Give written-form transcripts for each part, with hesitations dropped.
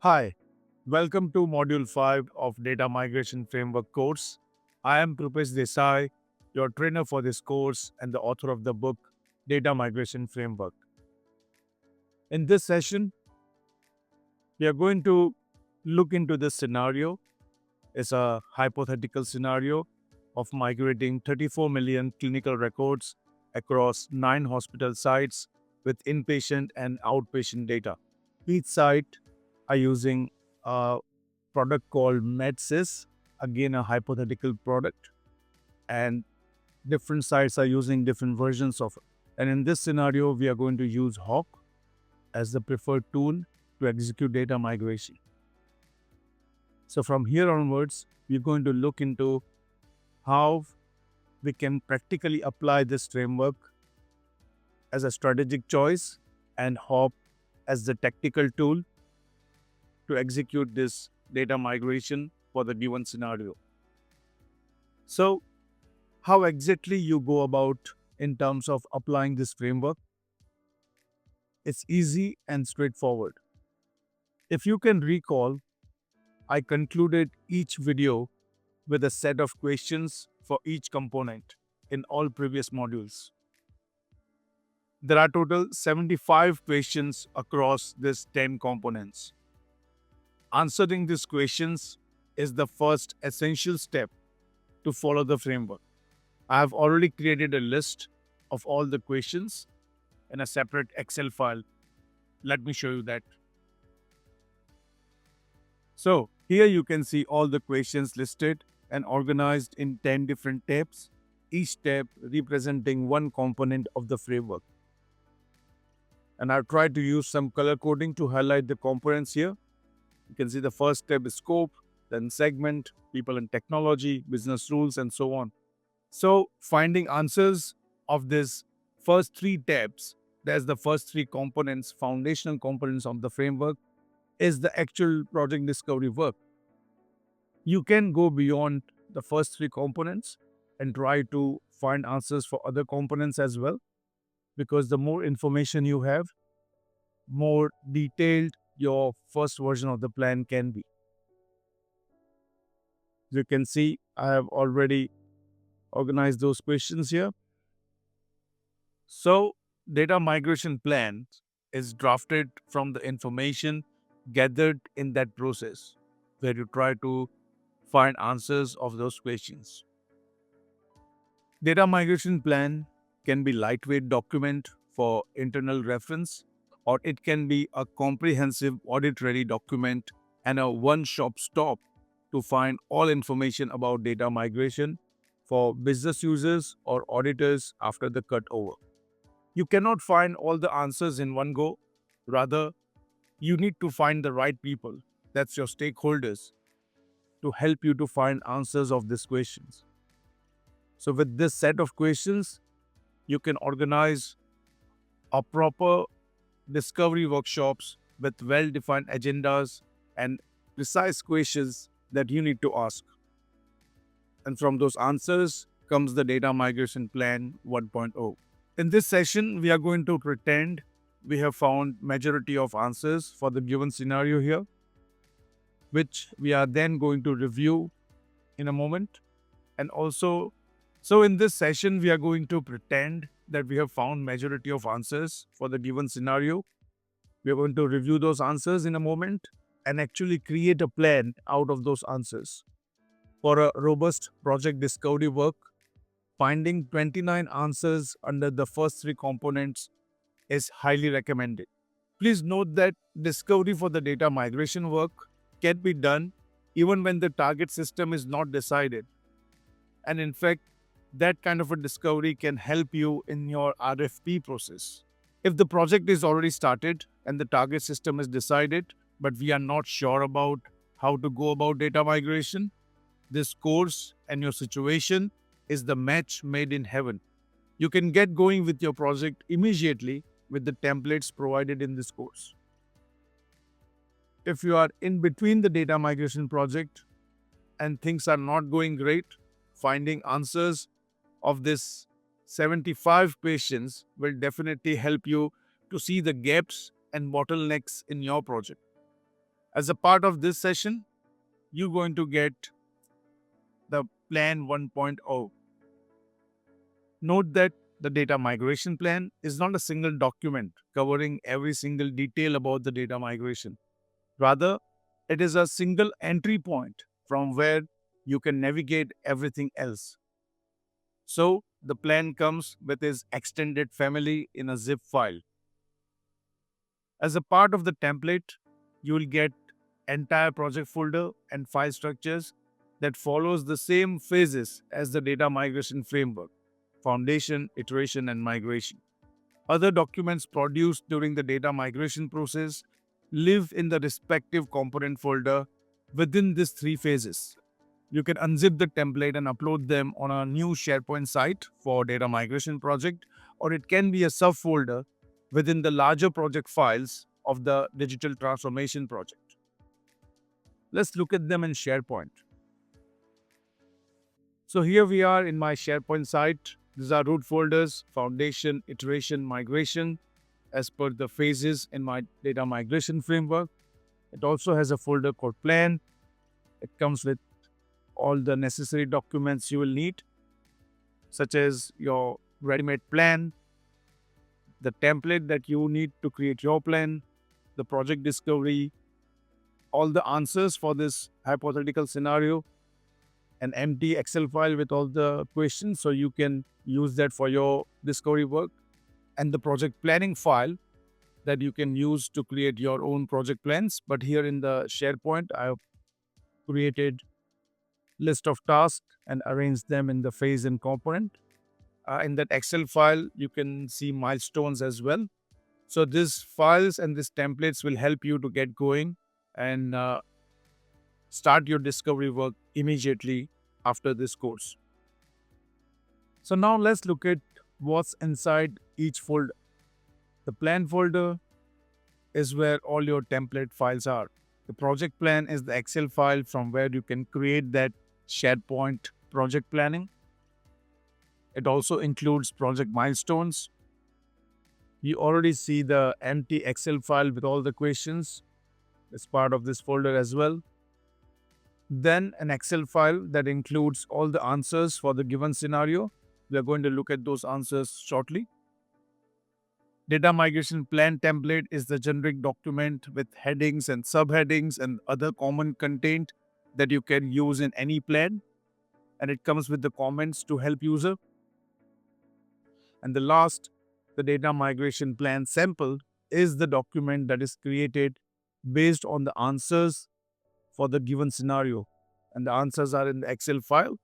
Hi, welcome to Module 5 of Data Migration Framework course. I am Krupesh Desai, your trainer for this course and the author of the book Data Migration Framework. In this session, we are going to look into this scenario. It's a hypothetical scenario of migrating 34 million clinical records across 9 hospital sites with inpatient and outpatient data. Each site are using a product called MedSys, again a hypothetical product, and different sites are using different versions of it. And in this scenario, we are going to use Hawk as the preferred tool to execute data migration. So from here onwards, we're going to look into how we can practically apply this framework as a strategic choice and Hop as the tactical tool to execute this data migration for the given scenario. So, how exactly you go about in terms of applying this framework? It's easy and straightforward. If you can recall, I concluded each video with a set of questions for each component in all previous modules. There are total 75 questions across these 10 components. Answering these questions is the first essential step to follow the framework. I have already created a list of all the questions in a separate Excel file. Let me show you that. So here you can see all the questions listed and organized in 10 different tabs, each tab representing one component of the framework. And I've tried to use some color coding to highlight the components here. You can see the first tab is scope, then segment, people and technology, business rules, and so on. So finding answers of these first three tabs, there's the first three components, foundational components of the framework, is the actual project discovery work. You can go beyond the first three components and try to find answers for other components as well, because the more information you have, more detailed your first version of the plan can be. You can see I have already organized those questions here. So, data migration plan is drafted from the information gathered in that process, where you try to find answers of those questions. Data migration plan can be lightweight document for internal reference, or it can be a comprehensive audit-ready document and a one-stop stop to find all information about data migration for business users or auditors after the cutover. You cannot find all the answers in one go. Rather, you need to find the right people, that's your stakeholders, to help you to find answers of these questions. So with this set of questions, you can organize a proper discovery workshops with well-defined agendas and precise questions that you need to ask. And from those answers comes the data migration plan 1.0. In this session, we are going to pretend we have found majority of answers for the given scenario here, which we are then going to review in a moment. And also, so in this session, we are going to pretend that we have found majority of answers for the given scenario. We are going to review those answers in a moment and actually create a plan out of those answers. For a robust project discovery work, finding 29 answers under the first three components is highly recommended. Please note that discovery for the data migration work can be done even when the target system is not decided. And in fact, that kind of a discovery can help you in your RFP process. If the project is already started and the target system is decided, but we are not sure about how to go about data migration, this course and your situation is the match made in heaven. You can get going with your project immediately with the templates provided in this course. If you are in between the data migration project and things are not going great, finding answers of this 75 patients will definitely help you to see the gaps and bottlenecks in your project. As a part of this session, you're going to get the Plan 1.0. Note that the data migration plan is not a single document covering every single detail about the data migration. Rather, it is a single entry point from where you can navigate everything else. So, the plan comes with its extended family in a zip file. As a part of the template, you will get entire project folder and file structures that follows the same phases as the data migration framework: foundation, iteration, and migration. Other documents produced during the data migration process live in the respective component folder within these three phases. You can unzip the template and upload them on a new SharePoint site for data migration project, or it can be a subfolder within the larger project files of the digital transformation project. Let's look at them in SharePoint. So here we are in my SharePoint site. These are root folders: foundation, iteration, migration, as per the phases in my data migration framework. It also has a folder called plan. It comes with all the necessary documents you will need, such as your ready-made plan, the template that you need to create your plan, the project discovery, all the answers for this hypothetical scenario, an empty Excel file with all the questions so you can use that for your discovery work, and the project planning file that you can use to create your own project plans. But here in the SharePoint, I have created list of tasks and arranged them in the phase and component. In that Excel file, you can see milestones as well. So these files and these templates will help you to get going and start your discovery work immediately after this course. So now let's look at what's inside each folder. The plan folder is where all your template files are. The project plan is the Excel file from where you can create that SharePoint project planning. It also includes project milestones. You already see the empty Excel file with all the questions as part of this folder as well. Then an Excel file that includes all the answers for the given scenario. We are going to look at those answers shortly. Data migration plan template is the generic document with headings and subheadings and other common content that you can use in any plan. And it comes with the comments to help user. And the last, the data migration plan sample, is the document that is created based on the answers for the given scenario. And the answers are in the Excel file.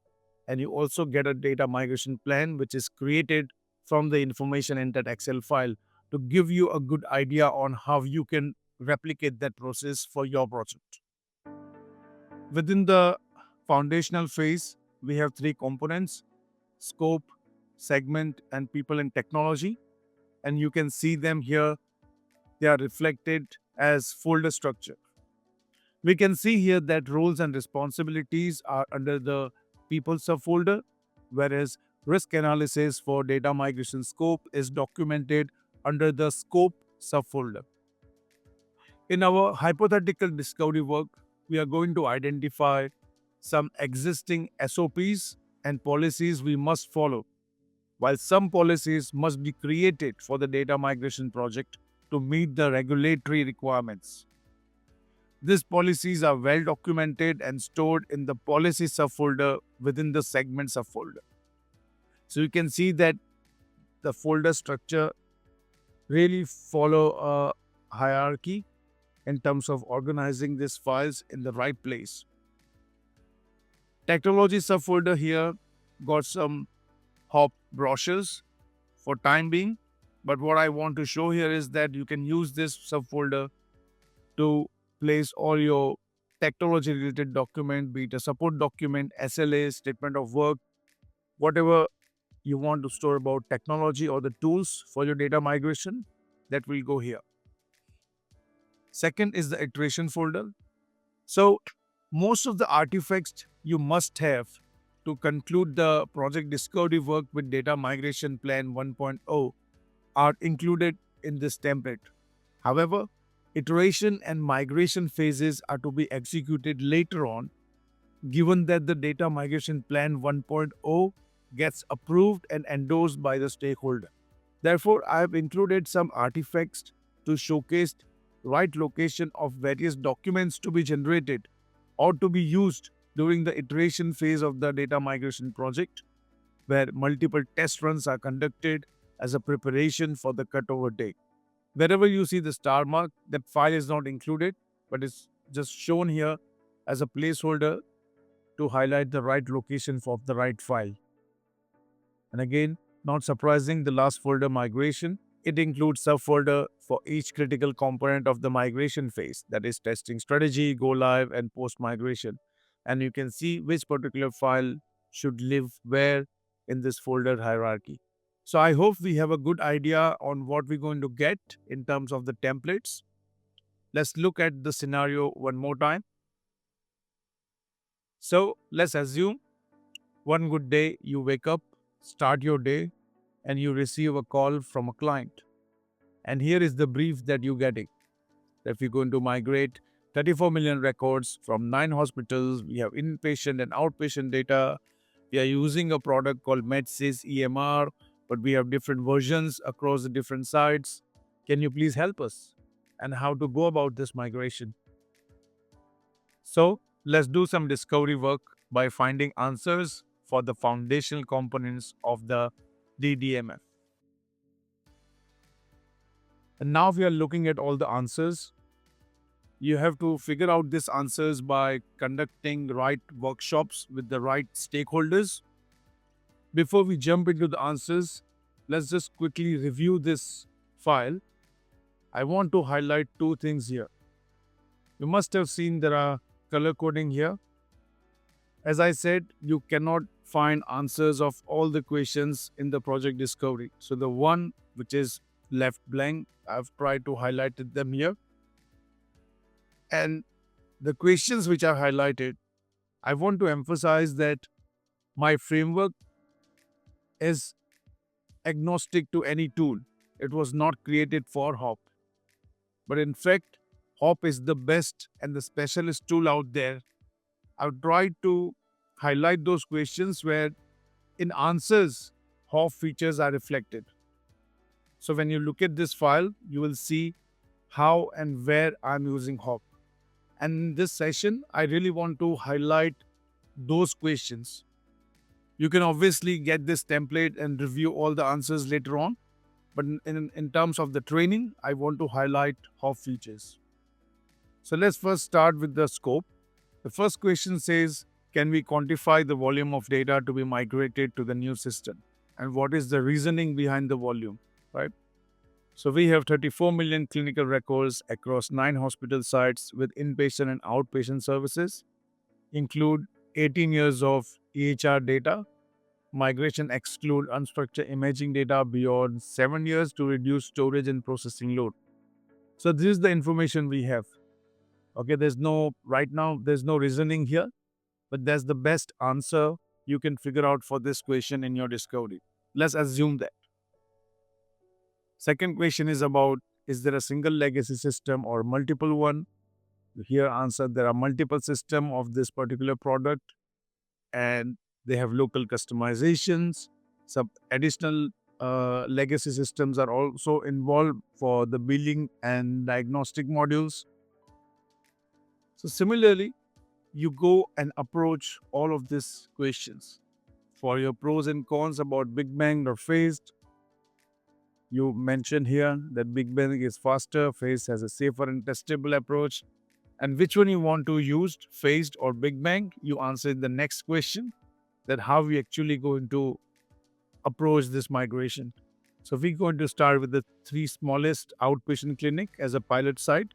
And you also get a data migration plan which is created from the information in that Excel file to give you a good idea on how you can replicate that process for your project. Within the foundational phase, we have three components: scope, segment, and people and technology. And you can see them here. They are reflected as folder structure. We can see here that roles and responsibilities are under the people subfolder, whereas risk analysis for data migration scope is documented under the scope subfolder. In our hypothetical discovery work, we are going to identify some existing SOPs and policies we must follow, while some policies must be created for the data migration project to meet the regulatory requirements. These policies are well documented and stored in the policy subfolder within the segment subfolder. So you can see that the folder structure really follow a hierarchy in terms of organizing these files in the right place. Technology subfolder here got some hop brochures for time being, but what I want to show here is that you can use this subfolder to place all your technology related document, be it a support document, SLA, statement of work, whatever you want to store about technology or the tools for your data migration, that will go here. Second is the iteration folder. So most of the artifacts you must have to conclude the project discovery work with data migration plan 1.0 are included in this template. However, Iteration and migration phases are to be executed later on, given that the data migration plan 1.0 gets approved and endorsed by the stakeholder. Therefore, I have included some artifacts to showcase right location of various documents to be generated or to be used during the iteration phase of the data migration project, where multiple test runs are conducted as a preparation for the cutover date. Wherever you see the star mark, that file is not included, but it's just shown here as a placeholder to highlight the right location for the right file. And again, not surprising, the last folder, migration, it includes subfolder for each critical component of the migration phase, that is testing strategy, go live, and post migration. And you can see which particular file should live where in this folder hierarchy. So I hope we have a good idea on what we're going to get in terms of the templates. Let's look at the scenario one more time. So let's assume one good day you wake up, start your day, and you receive a call from a client. And here is the brief that you're getting. If you're going to migrate 34 million records from 9 hospitals, we have inpatient and outpatient data. We are using a product called MedSys EMR, but we have different versions across the different sites. Can you please help us? And how to go about this migration? So let's do some discovery work by finding answers for the foundational components of the DDMF. And now we are looking at all the answers. You have to figure out these answers by conducting right workshops with the right stakeholders. Before we jump into the answers, let's just quickly review this file. I want to highlight two things here. You must have seen there are color coding here. As I said, you cannot find answers of all the questions in the project discovery. So the one which is left blank, I've tried to highlight them here. And the questions which are highlighted, I want to emphasize that my framework is agnostic to any tool. It was not created for HOP. But in fact, HOP is the best and the specialist tool out there. I've tried to highlight those questions where in answers, HOP features are reflected. So when you look at this file, you will see how and where I'm using HOP. And in this session, I really want to highlight those questions. You can obviously get this template and review all the answers later on. But in terms of the training, I want to highlight HOP features. So let's first start with the scope. The first question says, can we quantify the volume of data to be migrated to the new system? And what is the reasoning behind the volume, right? So we have 34 million clinical records across 9 hospital sites with inpatient and outpatient services, include 18 years of EHR data. Migration exclude unstructured imaging data beyond 7 years to reduce storage and processing load. So this is the information we have. Okay, right now, there's no reasoning here, but that's the best answer you can figure out for this question in your discovery. Let's assume that. Second question is about, is there a single legacy system or multiple one? Here answer, there are multiple systems of this particular product and they have local customizations. Some additional legacy systems are also involved for the billing and diagnostic modules. So similarly, you go and approach all of these questions. For your pros and cons about Big Bang or phased, you mentioned here that Big Bang is faster, phased has a safer and testable approach. And which one you want to use, phased or Big Bang? You answer in the next question, that how we actually going to approach this migration. So we're going to start with the 3 smallest outpatient clinic as a pilot site,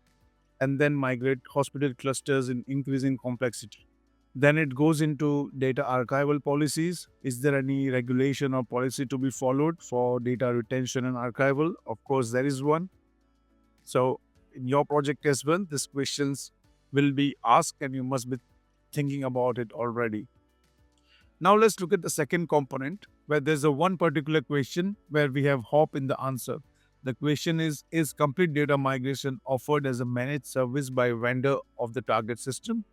and then migrate hospital clusters in increasing complexity. Then it goes into data archival policies. Is there any regulation or policy to be followed for data retention and archival? Of course, there is one. So in your project as well, these questions will be asked and you must be thinking about it already. Now let's look at the second component where there's a one particular question where we have HOP in the answer. The question is complete data migration offered as a managed service by vendor of the target system?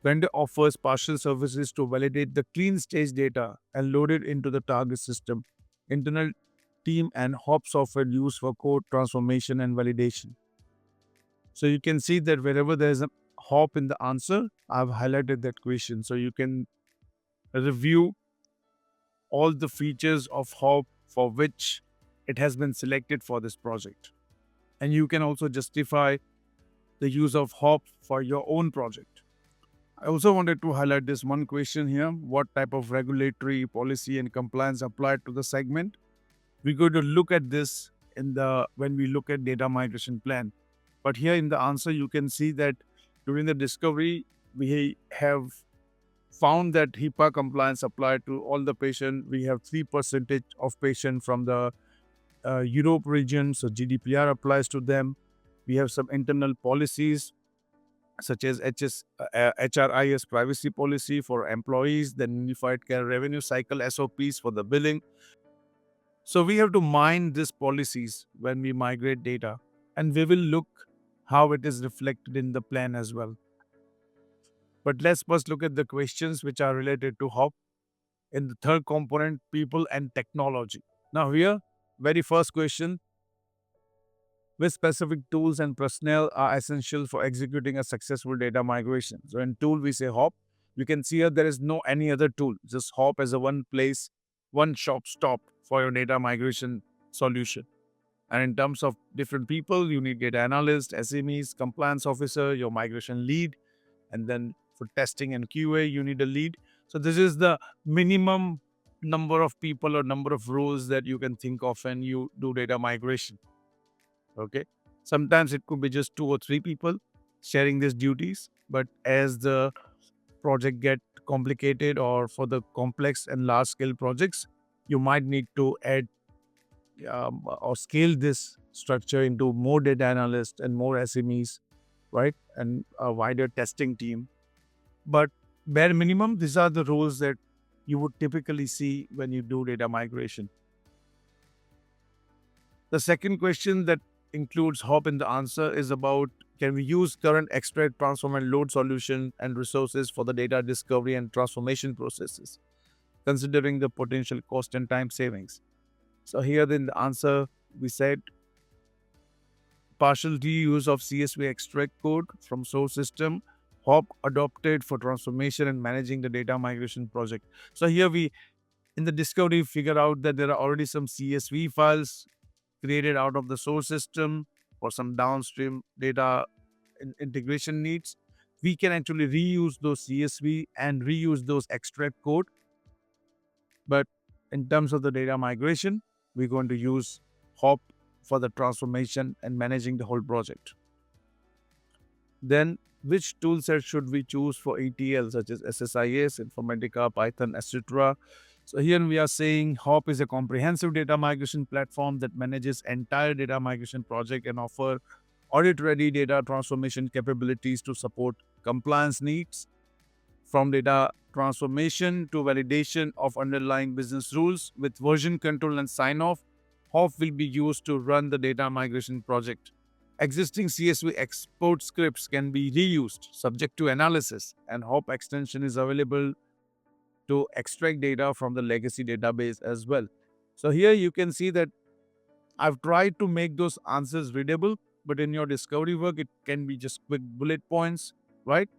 Vendor offers partial services to validate the clean stage data and load it into the target system. Internal team and hop software used for code transformation and validation. So you can see that wherever there is a hop in the answer, I've highlighted that question. So you can review all the features of hop for which it has been selected for this project. And you can also justify the use of hop for your own project. I also wanted to highlight this one question here. What type of regulatory policy and compliance applied to the segment? We're going to look at this in the when we look at data migration plan. But here in the answer, you can see that during the discovery, we have found that HIPAA compliance applied to all the patient. We have 3% of patient from the Europe region, so GDPR applies to them. We have some internal policies such as HRIS privacy policy for employees, then unified care revenue cycle SOPs for the billing. So we have to mind these policies when we migrate data, and we will look how it is reflected in the plan as well. But let's first look at the questions which are related to HOP. In the third component, people and technology. Now here, very first question, which specific tools and personnel are essential for executing a successful data migration? So in tool, we say hop. You can see here there is no any other tool, just hop as a one place, one shop stop for your data migration solution. And in terms of different people, you need data analyst, SMEs, compliance officer, your migration lead, and then for testing and QA, you need a lead. So this is the minimum number of people or number of roles that you can think of when you do data migration. Okay. Sometimes it could be just 2 or 3 people sharing these duties, but as the project get complicated or for the complex and large scale projects, you might need to add or scale this structure into more data analysts and more SMEs, right? And a wider testing team. But bare minimum, these are the roles that you would typically see when you do data migration. The second question that includes hop in the answer is about, can we use current extract, transform, and load solution and resources for the data discovery and transformation processes, considering the potential cost and time savings? So here in the answer, we said partial reuse of CSV extract code from source system, hop adopted for transformation and managing the data migration project. So here we, in the discovery, figure out that there are already some CSV files created out of the source system for some downstream data integration needs. We can actually reuse those CSV and reuse those extract code. But in terms of the data migration, we're going to use hop for the transformation and managing the whole project. Then which toolset should we choose for ETL, such as SSIS, Informatica, Python, etc.? So here we are saying HOP is a comprehensive data migration platform that manages entire data migration project and offer audit-ready data transformation capabilities to support compliance needs, from data transformation to validation of underlying business rules. With version control and sign-off, HOP will be used to run the data migration project. Existing CSV export scripts can be reused subject to analysis, and HOP extension is available to extract data from the legacy database as well. So here you can see that I've tried to make those answers readable, but in your discovery work, it can be just quick bullet points, right?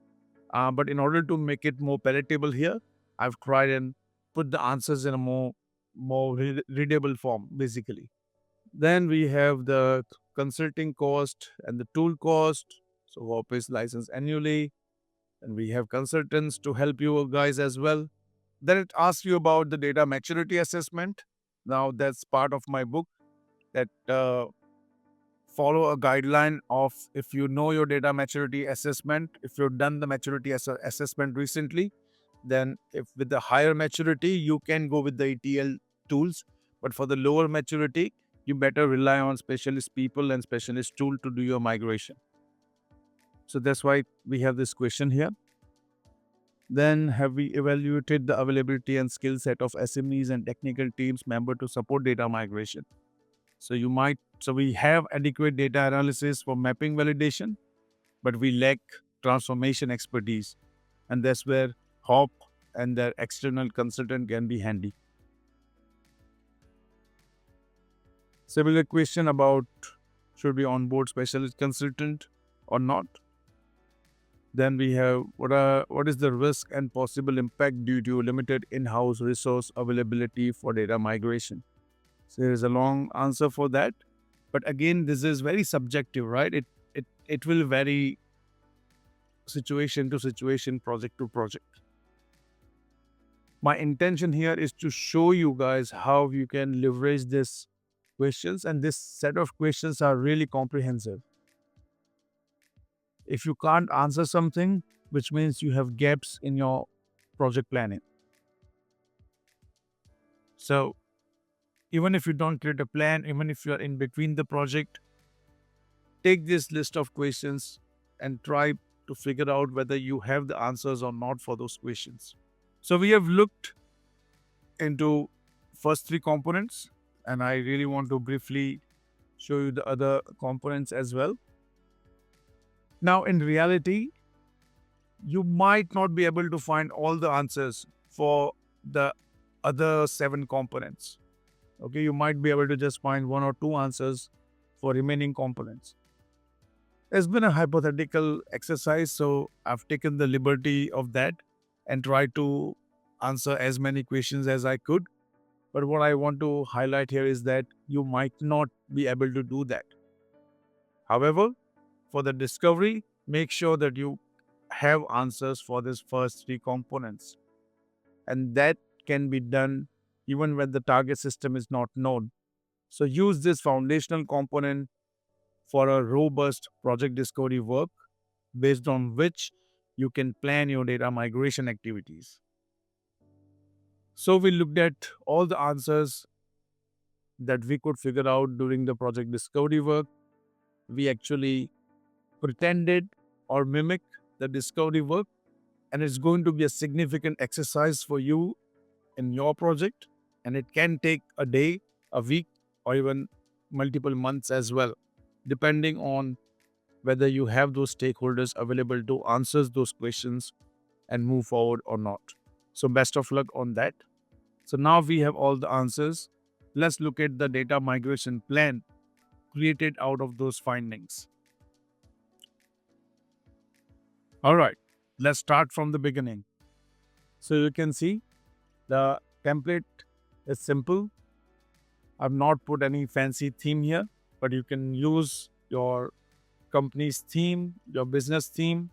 But in order to make it more palatable here, I've tried and put the answers in a more readable form, basically. Then we have the consulting cost and the tool cost. So HOP is licensed annually, and we have consultants to help you guys as well. Then it asks you about the data maturity assessment. Now that's part of my book that follow a guideline of, if you know your data maturity assessment, if you've done the maturity assessment recently, then if with the higher maturity, you can go with the ETL tools. But for the lower maturity, you better rely on specialist people and specialist tool to do your migration. So that's why we have this question here. Then have we evaluated the availability and skill set of SMEs and technical teams member to support data migration? So you might So we have adequate data analysis for mapping validation, but we lack transformation expertise. And that's where HOP and their external consultant can be handy. Similar question about should we onboard specialist consultant or not? Then we have what is the risk and possible impact due to limited in-house resource availability for data migration? So there is a long answer for that. But again, this is very subjective, right? It will vary situation to situation, project to project. My intention here is to show you guys how you can leverage this questions, and this set of questions are really comprehensive. If you can't answer something, which means you have gaps in your project planning. So even if you don't create a plan, even if you are in between the project, take this list of questions and try to figure out whether you have the answers or not for those questions. So we have looked into first three components, and I really want to briefly show you the other components as well. Now, in reality, you might not be able to find all the answers for the other 7 components. Okay, you might be able to just find 1 or 2 answers for remaining components. It's been a hypothetical exercise, so I've taken the liberty of that and tried to answer as many questions as I could. But what I want to highlight here is that you might not be able to do that. However, for the discovery, make sure that you have answers for these first 3 components. And that can be done even when the target system is not known. So use this foundational component for a robust project discovery work based on which you can plan your data migration activities. So we looked at all the answers that we could figure out during the project discovery work. We actually pretended or mimic the discovery work, and it's going to be a significant exercise for you in your project, and it can take a day, a week, or even multiple months as well, depending on whether you have those stakeholders available to answer those questions and move forward or not. So best of luck on that. So now we have all the answers. Let's look at the data migration plan created out of those findings. All right, let's start from the beginning. So you can see the template is simple. I've not put any fancy theme here, but you can use your company's theme, your business theme.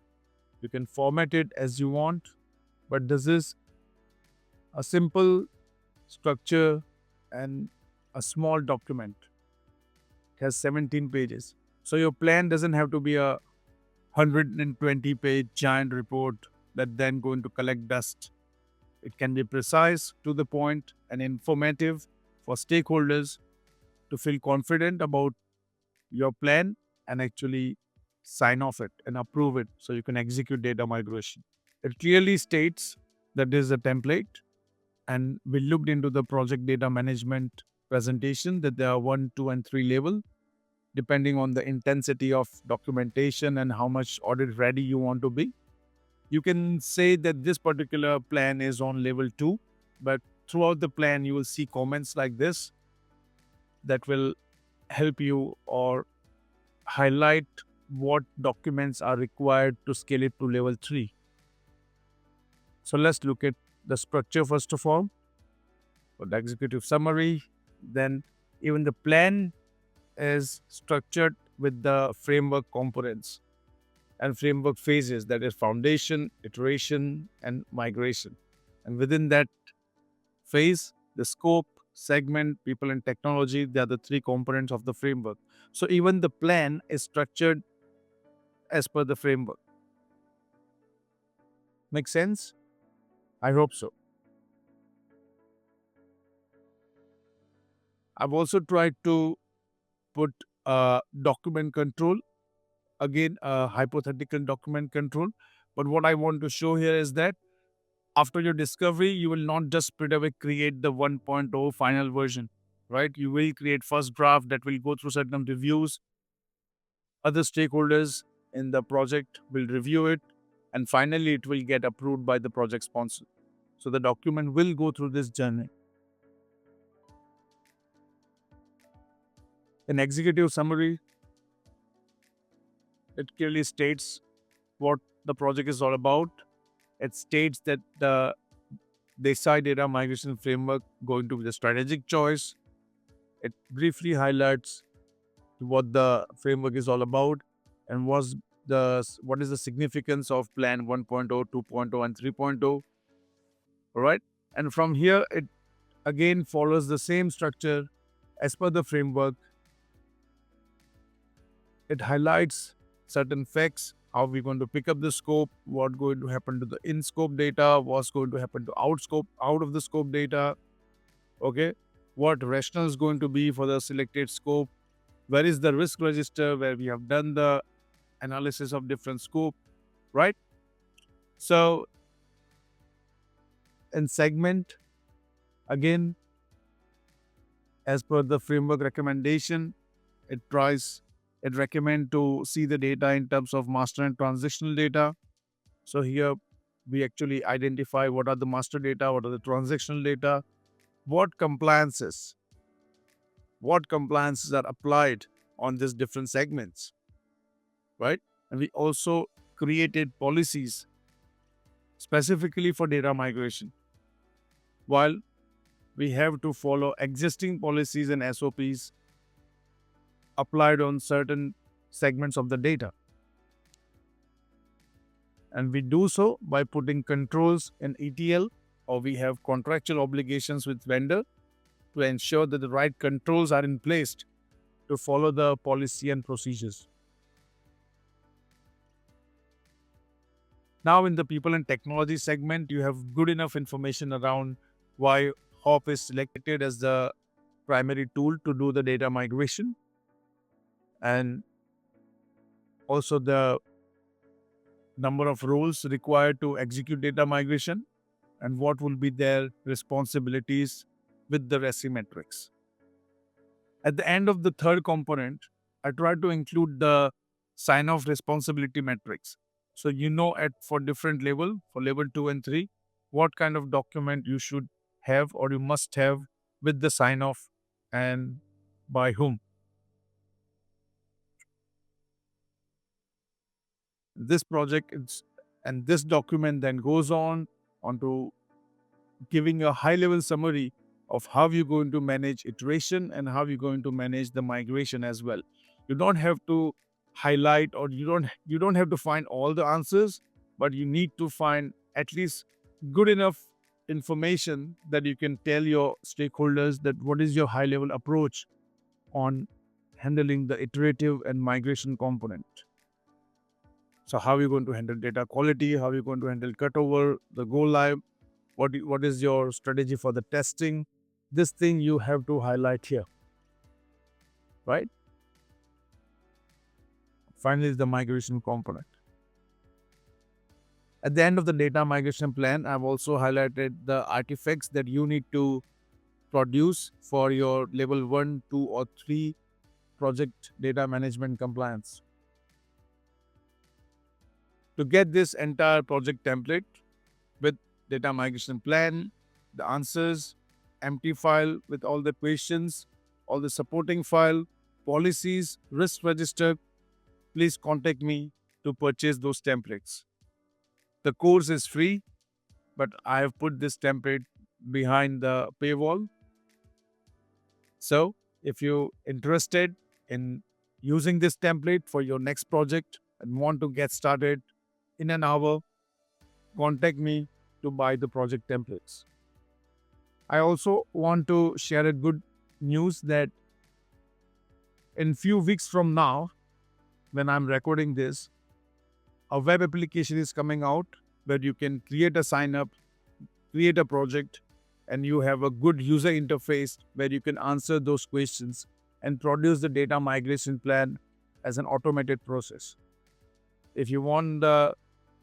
You can format it as you want, but this is a simple structure and a small document. It has 17 pages. So your plan doesn't have to be a 120-page giant report that then going to collect dust. It can be precise, to the point, and informative for stakeholders to feel confident about your plan and actually sign off it and approve it so you can execute data migration. It clearly states that this is a template, and we looked into the project data management presentation that there are 1, 2, and 3 level, depending on the intensity of documentation and how much audit ready you want to be. You can say that this particular plan is on level 2, but throughout the plan, you will see comments like this that will help you or highlight what documents are required to scale it to level 3. So let's look at the structure first of all, for the executive summary. Then even the plan is structured with the framework components and framework phases, that is foundation, iteration, and migration. And within that phase, the scope, segment, people, and technology, they are the 3 components of the framework. So even the plan is structured as per the framework. Make sense? I hope so. I've also tried to put document control, again, a hypothetical document control. But what I want to show here is that after your discovery, you will not just straight away create the 1.0 final version. right? You will create first draft that will go through certain reviews. Other stakeholders in the project will review it, and finally it will get approved by the project sponsor. So the document will go through this journey. An executive summary, it clearly states what the project is all about. It states that the DESI data migration framework going to be the strategic choice. It briefly highlights what the framework is all about and what is the significance of plan 1.0, 2.0, and 3.0. All right. And from here, it again follows the same structure as per the framework. It highlights certain facts, how we're going to pick up the scope, what's going to happen to the in-scope data, what's going to happen to out of the scope data, okay? What rationale is going to be for the selected scope, where is the risk register, where we have done the analysis of different scope, right? So in segment, again, as per the framework recommendation, it recommend to see the data in terms of master and transitional data. So here we actually identify what are the master data, what are the transactional data, what compliances are applied on these different segments, right? And we also created policies specifically for data migration, while we have to follow existing policies and SOPs applied on certain segments of the data. And we do so by putting controls in ETL, or we have contractual obligations with vendor to ensure that the right controls are in place to follow the policy and procedures. Now in the people and technology segment, you have good enough information around why HOP is selected as the primary tool to do the data migration, and also the number of roles required to execute data migration and what will be their responsibilities with the RESI metrics. At the end of the third component, I try to include the sign-off responsibility metrics. So you know for different level, for level 2 and 3, what kind of document you should have or you must have with the sign-off and by whom. This project and this document then goes on to giving a high-level summary of how you're going to manage iteration and how you're going to manage the migration as well. You don't have to highlight, or you don't have to find all the answers, but you need to find at least good enough information that you can tell your stakeholders that what is your high-level approach on handling the iterative and migration component. So how are you going to handle data quality? How are you going to handle cutover, the go live? What is your strategy for the testing? This thing you have to highlight here, right? Finally, is the migration component. At the end of the data migration plan, I've also highlighted the artifacts that you need to produce for your level 1, 2, or 3 project data management compliance. To get this entire project template with data migration plan, the answers, empty file with all the questions, all the supporting file, policies, risk register, please contact me to purchase those templates. The course is free, but I have put this template behind the paywall. So if you're interested in using this template for your next project and want to get started in an hour, contact me to buy the project templates. I also want to share a good news that in few weeks from now, when I'm recording this, a web application is coming out where you can create a sign up, create a project, and you have a good user interface where you can answer those questions and produce the data migration plan as an automated process. If you want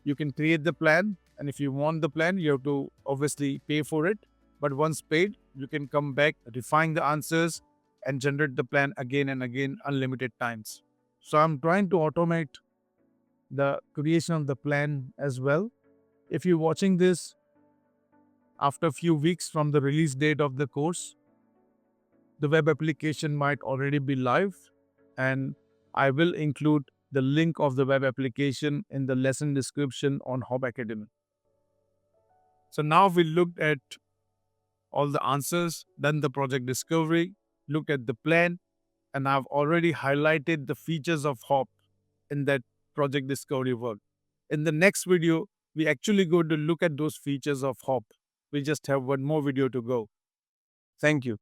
you can create the plan, and if you want the plan, you have to obviously pay for it. But once paid, you can come back, refine the answers, and generate the plan again and again, unlimited times. So I'm trying to automate the creation of the plan as well. If you're watching this after a few weeks from the release date of the course, the web application might already be live, and I will include the link of the web application in the lesson description on Hop Academy. So now we looked at all the answers, done the project discovery, looked at the plan, and I've already highlighted the features of Hop in that project discovery work. In the next video, we actually going to look at those features of Hop. We just have one more video to go. Thank you.